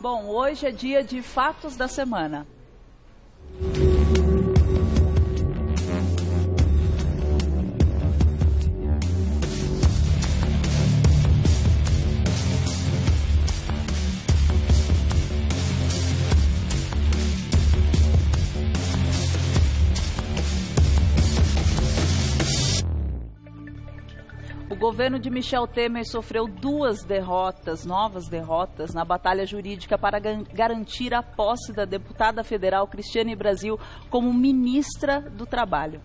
Bom, hoje é dia de fatos da semana. O governo de Michel Temer sofreu novas derrotas na batalha jurídica para garantir a posse da deputada federal Cristiane Brasil como ministra do Trabalho.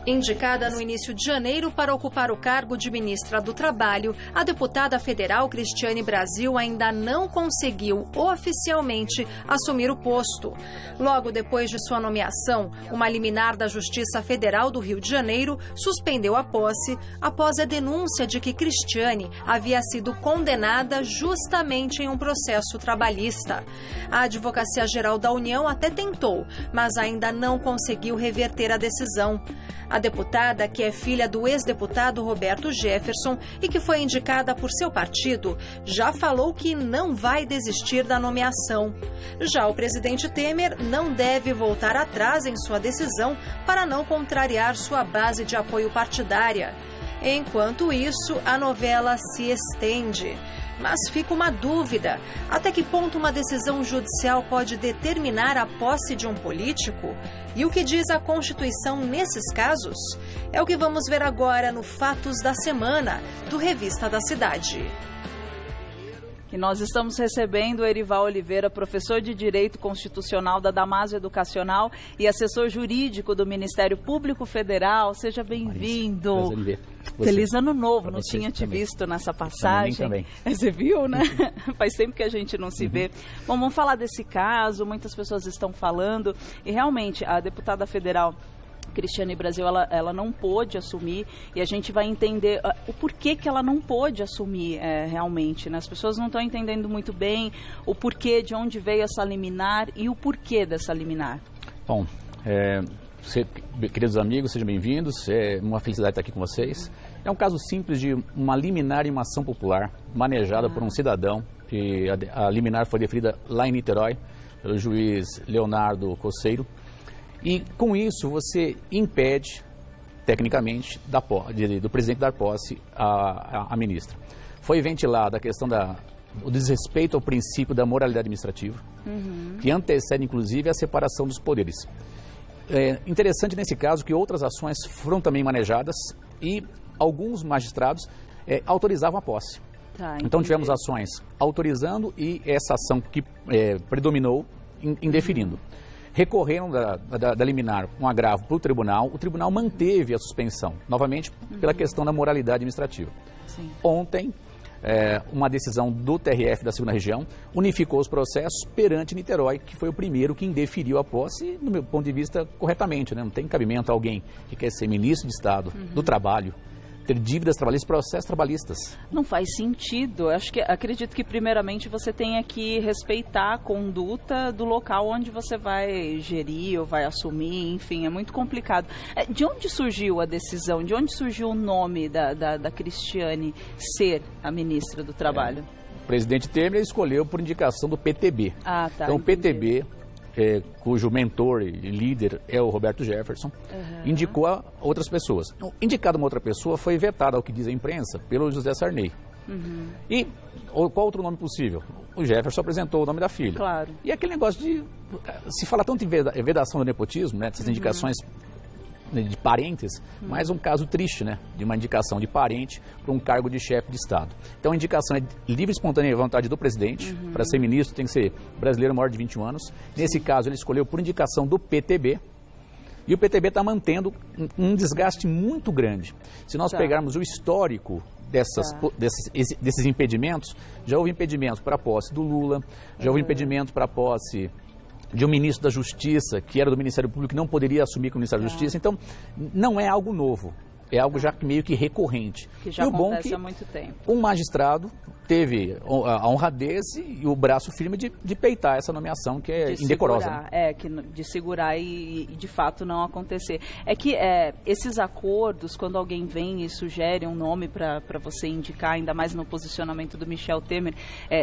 Indicada no início de janeiro para ocupar o cargo de ministra do Trabalho, a deputada federal Cristiane Brasil ainda não conseguiu oficialmente assumir o posto. Logo depois de sua nomeação, uma liminar da Justiça Federal do Rio de Janeiro suspendeu a posse após a denúncia de que Cristiane havia sido condenada justamente em um processo trabalhista. A Advocacia Geral da União até tentou, mas ainda não conseguiu reverter a decisão. A deputada, que é filha do ex-deputado Roberto Jefferson e que foi indicada por seu partido, já falou que não vai desistir da nomeação. Já o presidente Temer não deve voltar atrás em sua decisão para não contrariar sua base de apoio partidária. Enquanto isso, a novela se estende. Mas fica uma dúvida: até que ponto uma decisão judicial pode determinar a posse de um político? E o que diz a Constituição nesses casos? É o que vamos ver agora no Fatos da Semana, do Revista da Cidade. E nós estamos recebendo o Erival Oliveira, professor de Direito Constitucional da Damásio Educacional e assessor jurídico do Ministério Público Federal. Seja bem-vindo. Prazer em ver você. Feliz Ano Novo, pra não tinha te também. Visto nessa passagem. Também. Você viu, né? Faz tempo que a gente não se vê. Bom, vamos falar desse caso, muitas pessoas estão falando e realmente a deputada federal Cristiane Brasil, ela não pôde assumir e a gente vai entender o porquê que ela não pôde assumir realmente, né? As pessoas não estão entendendo muito bem o porquê, de onde veio essa liminar e o porquê dessa liminar. Bom, queridos amigos, sejam bem-vindos, é uma felicidade estar aqui com vocês. É um caso simples de uma liminar em uma ação popular manejada por um cidadão, e a liminar foi deferida lá em Niterói pelo juiz Leonardo Coceiro. E com isso você impede, tecnicamente, do presidente dar posse à ministra. Foi ventilada a questão do desrespeito ao princípio da moralidade administrativa, que antecede, inclusive, a separação dos poderes. É interessante nesse caso que outras ações foram também manejadas e alguns magistrados autorizavam a posse. Então tivemos ações autorizando e essa ação que predominou indeferindo. Recorreram da liminar um agravo para o tribunal manteve a suspensão, novamente pela questão da moralidade administrativa. Sim. Ontem, uma decisão do TRF da 2ª Região unificou os processos perante Niterói, que foi o primeiro que indeferiu a posse, do meu ponto de vista, corretamente, né? Não tem cabimento a alguém que quer ser ministro de Estado do Trabalho ter dívidas trabalhistas, processos trabalhistas. Não faz sentido. Acredito que primeiramente você tenha que respeitar a conduta do local onde você vai gerir ou vai assumir, enfim, é muito complicado. De onde surgiu a decisão? De onde surgiu o nome da Cristiane ser a ministra do Trabalho? O presidente Temer escolheu por indicação do PTB. Ah, tá. Então o entendi. PTB, cujo mentor e líder é o Roberto Jefferson, indicou a outras pessoas. Indicada uma outra pessoa foi vetada, ao que diz a imprensa, pelo José Sarney. E qual outro nome possível? O Jefferson apresentou o nome da filha. Claro. E aquele negócio de... Se fala tanto em vedação do nepotismo, né, dessas indicações de parentes, mas um caso triste, né, de uma indicação de parente para um cargo de chefe de Estado. Então a indicação é livre e espontânea vontade do presidente. Para ser ministro tem que ser brasileiro maior de 21 anos. Nesse caso ele escolheu por indicação do PTB. E o PTB está mantendo um desgaste muito grande. Se nós pegarmos o histórico desses impedimentos, já houve impedimento para a posse do Lula, já houve impedimento para a posse de um ministro da Justiça, que era do Ministério Público, que não poderia assumir como ministro da Justiça. Então, não é algo novo. é algo já meio que recorrente. Que já acontece há muito tempo. Um magistrado teve a honradez e o braço firme de peitar essa nomeação que é indecorosa. De segurar e de fato não acontecer. É que esses acordos, quando alguém vem e sugere um nome para você indicar, ainda mais no posicionamento do Michel Temer,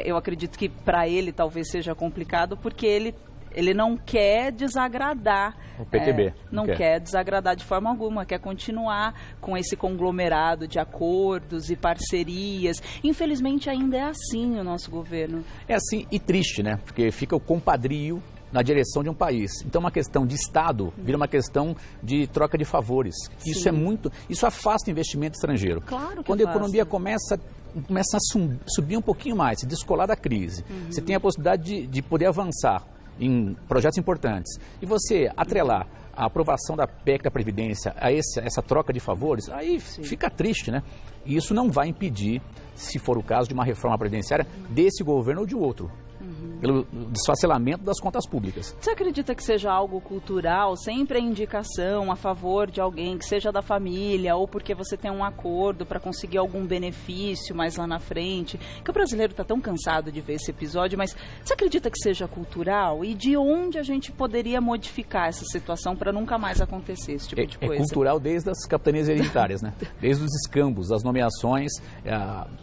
eu acredito que para ele talvez seja complicado, porque ele não quer desagradar o PTB. Não quer desagradar de forma alguma, quer continuar com esse conglomerado de acordos e parcerias. Infelizmente ainda é assim o nosso governo. É assim e triste, né? Porque fica o compadrio na direção de um país. Então uma questão de Estado vira uma questão de troca de favores. Isso afasta o investimento estrangeiro. Claro que quando a economia começa a subir um pouquinho mais, se descolar da crise, você tem a possibilidade de poder avançar em projetos importantes, e você atrelar a aprovação da PEC da Previdência a essa troca de favores, aí fica triste, né? E isso não vai impedir, se for o caso, de uma reforma previdenciária desse governo ou de outro. Pelo desfacelamento das contas públicas. Você acredita que seja algo cultural, sempre a indicação a favor de alguém, que seja da família, ou porque você tem um acordo para conseguir algum benefício mais lá na frente? Que o brasileiro está tão cansado de ver esse episódio, mas você acredita que seja cultural? E de onde a gente poderia modificar essa situação para nunca mais acontecer esse tipo de coisa? É cultural desde as capitanias hereditárias, né? Desde os escambos, as nomeações.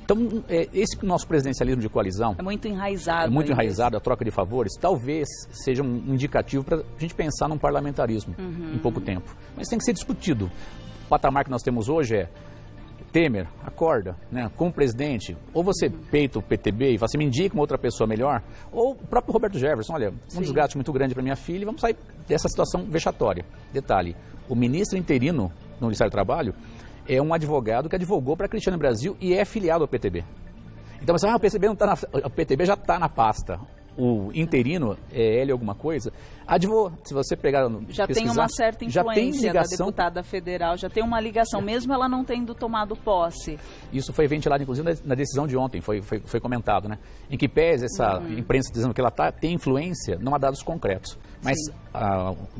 Então, esse nosso presidencialismo de coalizão... É muito enraizado. É muito enraizado, a troca de favores, talvez seja um indicativo para a gente pensar num parlamentarismo em pouco tempo. Mas tem que ser discutido. O patamar que nós temos hoje é Temer, acorda, né, com o presidente, ou você peita o PTB e fala assim, me indica uma outra pessoa melhor, ou o próprio Roberto Jefferson, olha, um desgaste muito grande para minha filha e vamos sair dessa situação vexatória. Detalhe, o ministro interino no Ministério do Trabalho é um advogado que advogou para Cristiane Brasil e é filiado ao PTB. Então, você, o PTB já está na pasta. O interino é ele alguma coisa. Se você pegar... Já tem uma certa influência da deputada federal, já tem uma ligação, mesmo ela não tendo tomado posse. Isso foi ventilado, inclusive, na decisão de ontem, foi comentado, né? Em que pese essa imprensa dizendo que ela tem influência, não há dados concretos. Mas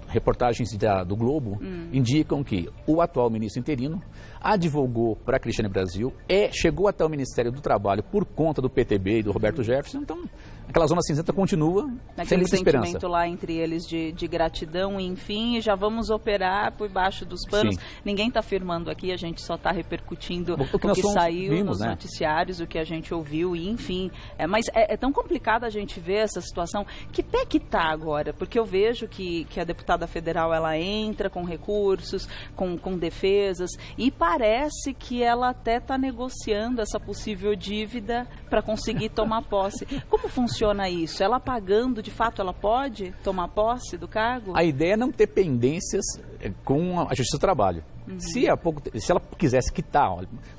reportagens do Globo indicam que o atual ministro interino advogou para a Cristiane Brasil, chegou até o Ministério do Trabalho por conta do PTB e do Roberto Jefferson, então aquela zona cinzenta continua sem muita esperança. Sentimento lá entre eles de gratidão, enfim, e já vamos operar por baixo dos panos. Ninguém está afirmando aqui, a gente só está repercutindo o que saiu nos noticiários, o que a gente ouviu, e enfim. Mas é tão complicado a gente ver essa situação. Que pé que está agora? Porque eu vejo que a deputada federal, ela entra com recursos, com defesas, e parece que ela até está negociando essa possível dívida para conseguir tomar posse. Como funciona isso? Ela pagando, de fato, ela pode tomar posse do cargo? A ideia é não ter pendências com a Justiça do Trabalho. Se ela quisesse quitar,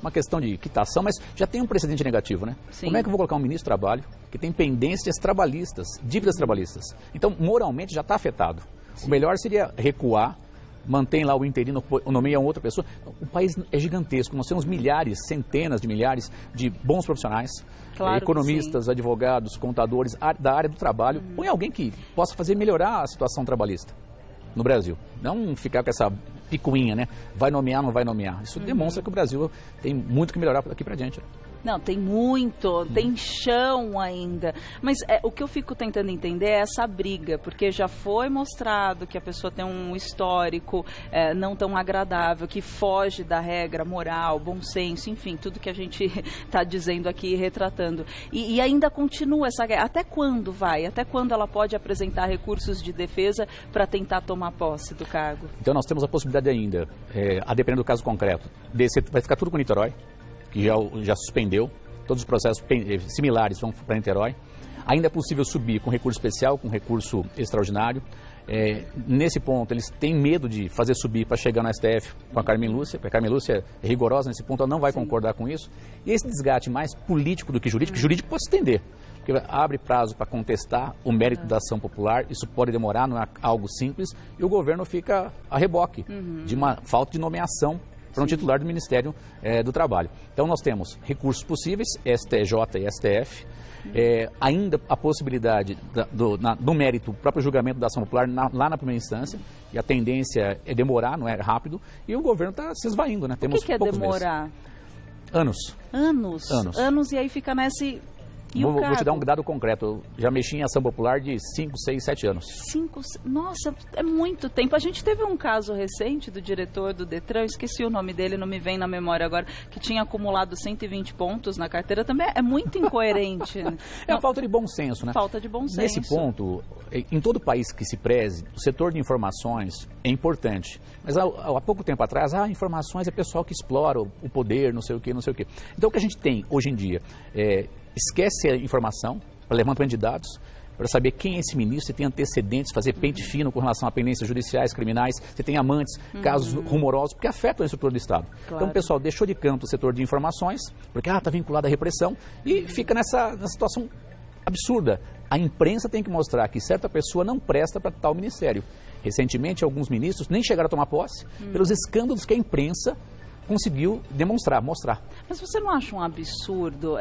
uma questão de quitação, mas já tem um precedente negativo, né? Como é que eu vou colocar um ministro do Trabalho que tem pendências trabalhistas, dívidas trabalhistas? Então, moralmente, já está afetado. O melhor seria recuar, mantém lá o interino, nomeia outra pessoa. O país é gigantesco, nós temos milhares, centenas de milhares de bons profissionais, economistas, advogados, contadores da área do trabalho. Põe alguém que possa fazer melhorar a situação trabalhista no Brasil. Não ficar com essa picuinha, né? Vai nomear, não vai nomear. Isso demonstra que o Brasil tem muito que melhorar daqui para diante. Não, tem muito, tem chão ainda. Mas o que eu fico tentando entender é essa briga, porque já foi mostrado que a pessoa tem um histórico não tão agradável, que foge da regra moral, bom senso, enfim, tudo que a gente está dizendo aqui, retratando. E ainda continua essa guerra. Até quando vai? Até quando ela pode apresentar recursos de defesa para tentar tomar posse do cargo? Então nós temos a possibilidade ainda, a depender do caso concreto, vai ficar tudo com Niterói, que já suspendeu, todos os processos similares vão para Niterói. Ainda é possível subir com recurso especial, com recurso extraordinário. Nesse ponto, eles têm medo de fazer subir para chegar no STF com a Carmen Lúcia, porque a Carmen Lúcia é rigorosa nesse ponto, ela não vai concordar com isso. E esse desgaste mais político do que jurídico, jurídico pode se estender, porque abre prazo para contestar o mérito da ação popular, isso pode demorar, não é algo simples, e o governo fica a reboque de uma falta de nomeação para um titular do Ministério do Trabalho. Então nós temos recursos possíveis, STJ e STF, ainda a possibilidade do mérito, próprio julgamento da ação popular lá na primeira instância, e a tendência é demorar, não é rápido, e o governo está se esvaindo, né? Temos poucos meses. O que é demorar? Anos, e aí fica nesse... Vou te dar um dado concreto. Eu já mexi em ação popular de 5, 6, 7 anos. Nossa, é muito tempo. A gente teve um caso recente do diretor do Detran, esqueci o nome dele, não me vem na memória agora, que tinha acumulado 120 pontos na carteira. Também é muito incoerente. É a falta de bom senso, né? Falta de bom senso. Nesse ponto, em todo país que se preze, o setor de informações é importante. Mas há pouco tempo atrás, informações é pessoal que explora o poder, não sei o quê, não sei o quê. Então o que a gente tem hoje em dia esquece a informação para levantamento de dados, para saber quem é esse ministro, se tem antecedentes, fazer pente fino com relação a pendências judiciais, criminais, se tem amantes, casos rumorosos, porque afetam a estrutura do Estado. Claro. Então o pessoal deixou de canto o setor de informações, porque está vinculado à repressão, e fica nessa situação absurda. A imprensa tem que mostrar que certa pessoa não presta para tal ministério. Recentemente, alguns ministros nem chegaram a tomar posse pelos escândalos que a imprensa conseguiu mostrar. Mas você não acha um absurdo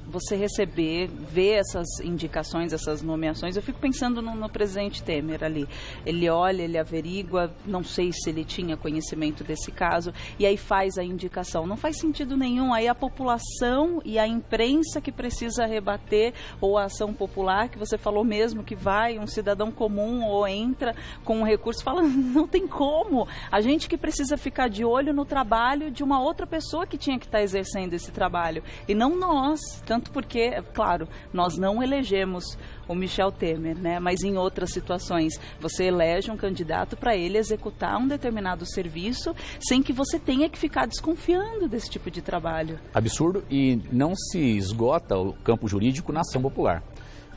você ver essas indicações, essas nomeações? Eu fico pensando no presidente Temer ali. Ele olha, ele averigua, não sei se ele tinha conhecimento desse caso, e aí faz a indicação. Não faz sentido nenhum. Aí a população e a imprensa que precisa rebater, ou a ação popular, que você falou mesmo, que vai, um cidadão comum ou entra com um recurso, fala, não tem como. A gente que precisa ficar de olho no trabalho de uma outra pessoa que tinha que estar exercendo esse trabalho, e não nós, tanto porque, claro, nós não elegemos o Michel Temer, né? Mas em outras situações, você elege um candidato para ele executar um determinado serviço sem que você tenha que ficar desconfiando desse tipo de trabalho. Absurdo, e não se esgota o campo jurídico na ação popular.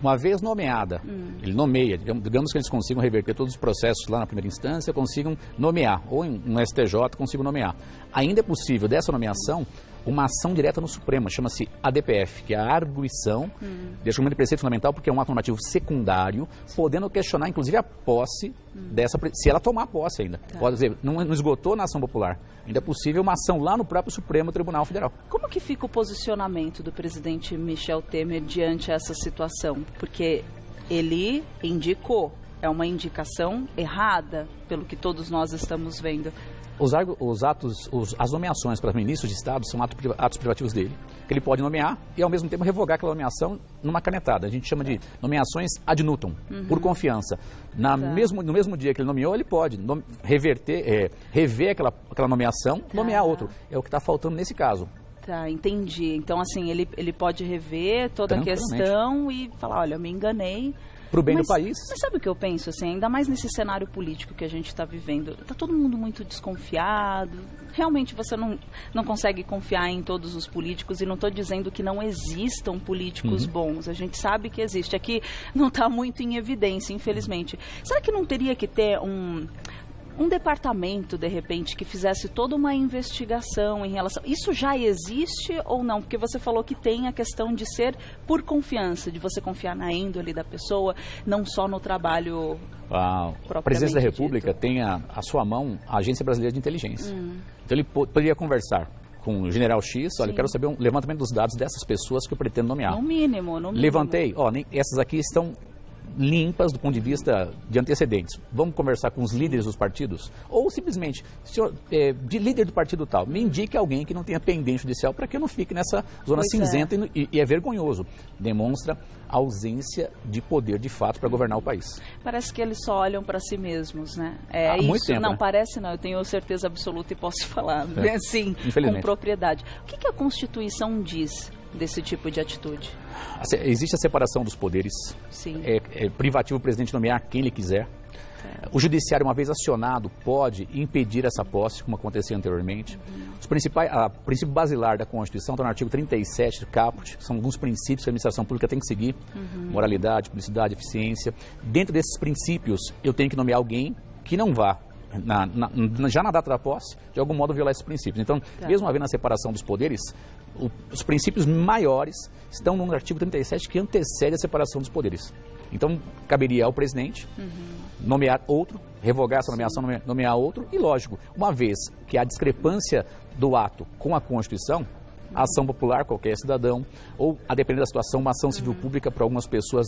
Uma vez nomeada, ele nomeia, digamos que eles consigam reverter todos os processos lá na primeira instância, consigam nomear, ou no STJ consigam nomear. Ainda é possível dessa nomeação uma ação direta no Supremo, chama-se ADPF, que é a arguição de julgamento de preceito fundamental, porque é um ato normativo secundário, podendo questionar inclusive a posse se ela tomar posse ainda. Tá. Pode dizer, não esgotou na ação popular. Ainda é possível uma ação lá no próprio Supremo Tribunal Federal. Como que fica o posicionamento do presidente Michel Temer diante essa situação? Porque ele indicou, é uma indicação errada, pelo que todos nós estamos vendo. As nomeações para ministros de Estado são atos privativos dele, que ele pode nomear e, ao mesmo tempo, revogar aquela nomeação numa canetada. A gente chama de nomeações ad nutum, por confiança. No mesmo dia que ele nomeou, ele pode rever aquela nomeação, nomear outro. É o que está faltando nesse caso. Tá, entendi. Então, assim, ele pode rever toda a questão e falar, olha, me enganei. Para o bem do país. Mas sabe o que eu penso, assim, ainda mais nesse cenário político que a gente está vivendo? Está todo mundo muito desconfiado. Realmente você não consegue confiar em todos os políticos, e não estou dizendo que não existam políticos bons. A gente sabe que existe. Aqui não está muito em evidência, infelizmente. Será que não teria que ter um departamento, de repente, que fizesse toda uma investigação em relação... Isso já existe ou não? Porque você falou que tem a questão de ser por confiança, de você confiar na índole da pessoa, não só no trabalho propriamente A Presidência da República tem à sua mão a Agência Brasileira de Inteligência. Então ele poderia conversar com o general X, olha, eu quero saber um levantamento dos dados dessas pessoas que eu pretendo nomear. No mínimo. Levantei, essas aqui estão limpas do ponto de vista de antecedentes. Vamos conversar com os líderes dos partidos? Ou simplesmente, senhor, de líder do partido tal, me indique alguém que não tenha pendente judicial para que eu não fique nessa zona cinzenta e é vergonhoso. Demonstra ausência de poder de fato para governar o país. Parece que eles só olham para si mesmos, né? Há muito tempo, não, né? Parece não, eu tenho certeza absoluta e posso falar assim, com propriedade. O que a Constituição diz desse tipo de atitude? Existe a separação dos poderes. Sim. É privativo o presidente nomear quem ele quiser. O judiciário, uma vez acionado, pode impedir essa posse, como acontecia anteriormente. A princípio basilar da Constituição está no artigo 37 do caput, que são alguns princípios que a administração pública tem que seguir. Moralidade, publicidade, eficiência. Dentro desses princípios, eu tenho que nomear alguém que não vá, já na data da posse, de algum modo violar esses princípios. Então, mesmo havendo a separação dos poderes, os princípios maiores estão no artigo 37, que antecede a separação dos poderes. Então, caberia ao presidente nomear outro, revogar essa nomeação, nomear outro, e lógico, uma vez que a discrepância do ato com a Constituição, a ação popular, qualquer cidadão, ou, a depender da situação, uma ação civil pública para algumas pessoas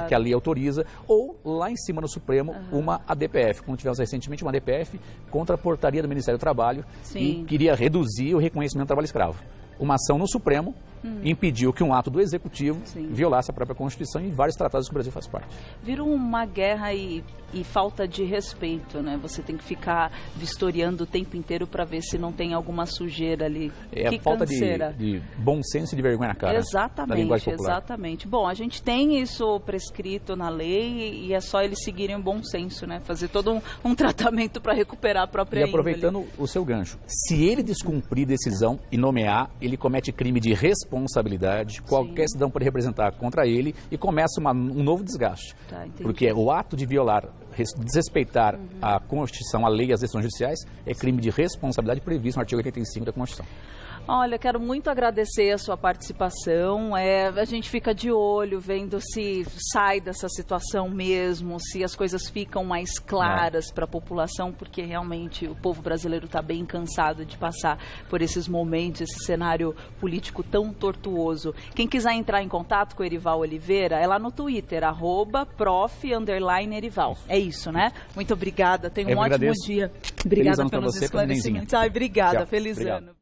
que a lei autoriza, ou lá em cima no Supremo, uma ADPF, como tivemos recentemente uma ADPF contra a portaria do Ministério do Trabalho, que queria reduzir o reconhecimento do trabalho escravo. Uma ação no Supremo impediu que um ato do Executivo violasse a própria Constituição e vários tratados que o Brasil faz parte. Virou uma guerra e falta de respeito, né? Você tem que ficar vistoriando o tempo inteiro para ver se não tem alguma sujeira ali. Que falta de bom senso e de vergonha na cara. Exatamente, exatamente. Bom, a gente tem isso prescrito na lei e é só eles seguirem o bom senso, né? Fazer todo um tratamento para recuperar a própria índole. E aproveitando o seu gancho, se ele descumprir decisão e nomear, ele comete crime de responsabilidade, qualquer cidadão pode representar contra ele e começa um novo desgaste. Porque o ato de violar, desrespeitar a Constituição, a lei e as decisões judiciais é crime de responsabilidade previsto no artigo 85 da Constituição. Olha, quero muito agradecer a sua participação. A gente fica de olho vendo se sai dessa situação mesmo, se as coisas ficam mais claras para a população, porque realmente o povo brasileiro está bem cansado de passar por esses momentos, esse cenário político tão tortuoso. Quem quiser entrar em contato com o Erival Oliveira, é lá no Twitter, @prof_Erival. É isso, né? Muito obrigada, tenha um ótimo dia. Obrigada pelos esclarecimentos. Obrigada, feliz ano.